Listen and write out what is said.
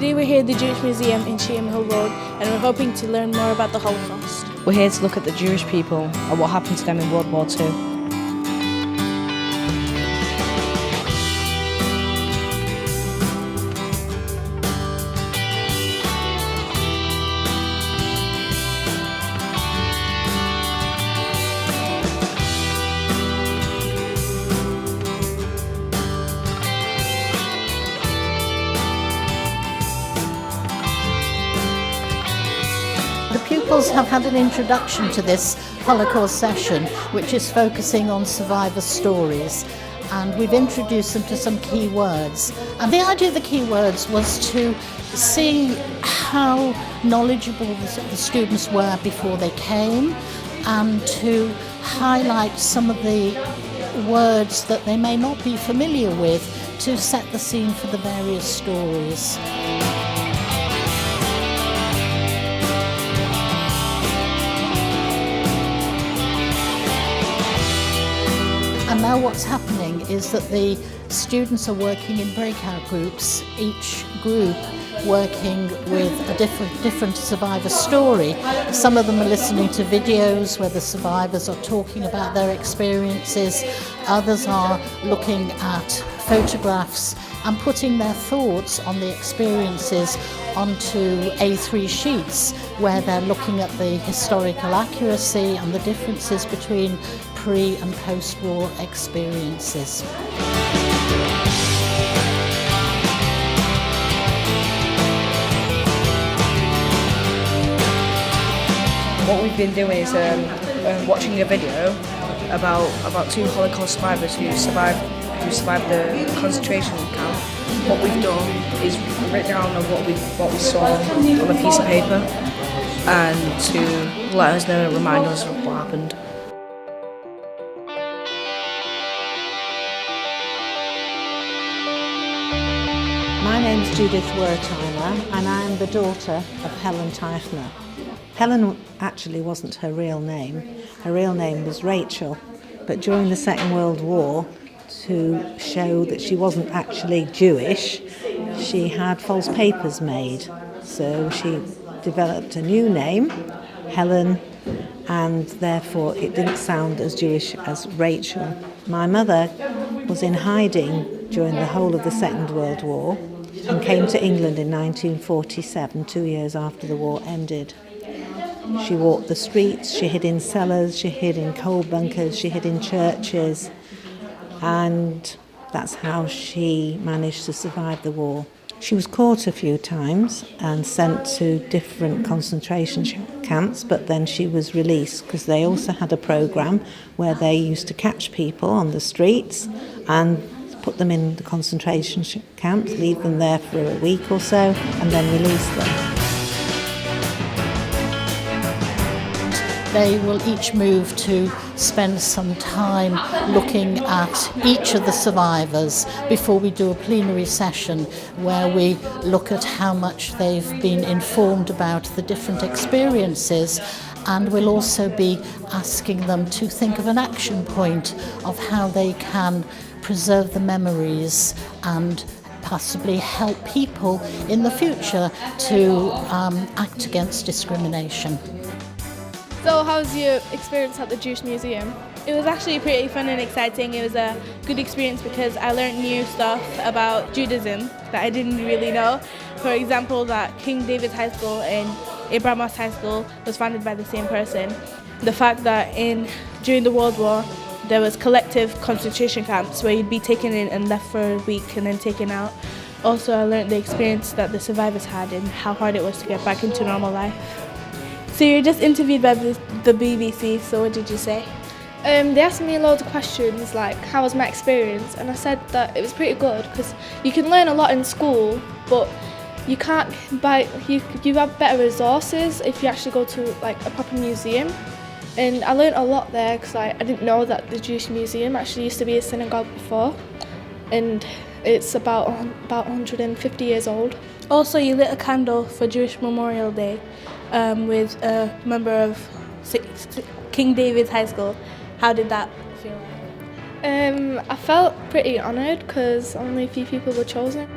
Today we're here at the Jewish Museum in Sheehan Hill Road and we're hoping to learn more about the Holocaust. We're here to look at the Jewish people and what happened to them in World War II. The pupils have had an introduction to this Holocaust session, which is focusing on survivor stories, and we've introduced them to some key words. And the idea of the key words was to see how knowledgeable the students were before they came, and to highlight some of the words that they may not be familiar with to set the scene for the various stories. And now what's happening is that the students are working in breakout groups, each group working with a different survivor story. Some of them are listening to videos where the survivors are talking about their experiences. Others are looking at photographs and putting their thoughts on the experiences onto A3 sheets where they're looking at the historical accuracy and the differences between pre- and post-war experiences. What we've been doing is watching a video about two Holocaust survivors who survived the concentration camp. What we've done is written down what we saw on a piece of paper, and to let us know and remind us of what happened. My name's Judith Wertheimer and I'm the daughter of Helen Teichner. Helen actually wasn't her real name. Her real name was Rachel, but during the Second World War, to show that she wasn't actually Jewish, she had false papers made. So she developed a new name, Helen, and therefore it didn't sound as Jewish as Rachel. My mother was in hiding during the whole of the Second World War and came to England in 1947, 2 years after the war ended. She walked the streets, she hid in cellars, she hid in coal bunkers, she hid in churches, and that's how she managed to survive the war. She was caught a few times and sent to different concentration camps, but then she was released because they also had a program where they used to catch people on the streets and put them in the concentration camps, leave them there for a week or so, and then release them. They will each move to spend some time looking at each of the survivors before we do a plenary session where we look at how much they've been informed about the different experiences, and we'll also be asking them to think of an action point of how they can preserve the memories and possibly help people in the future to act against discrimination. So how was your experience at the Jewish Museum? It was actually pretty fun and exciting. It was a good experience because I learned new stuff about Judaism that I didn't really know. For example, that King David's High School and Abrahamos High School was founded by the same person. The fact that during the World War there was collective concentration camps where you'd be taken in and left for a week and then taken out. Also, I learned the experience that the survivors had and how hard it was to get back into normal life. So you were just interviewed by the BBC, so what did you say? They asked me loads of questions like how was my experience, and I said that it was pretty good because you can learn a lot in school, but you can't you have better resources if you actually go to like a proper museum. And I learned a lot there because I didn't know that the Jewish Museum actually used to be a synagogue before, and it's about 150 years old. Also, you lit a candle for Jewish Memorial Day with a member of King David's High School. How did that feel? I felt pretty honoured because only a few people were chosen.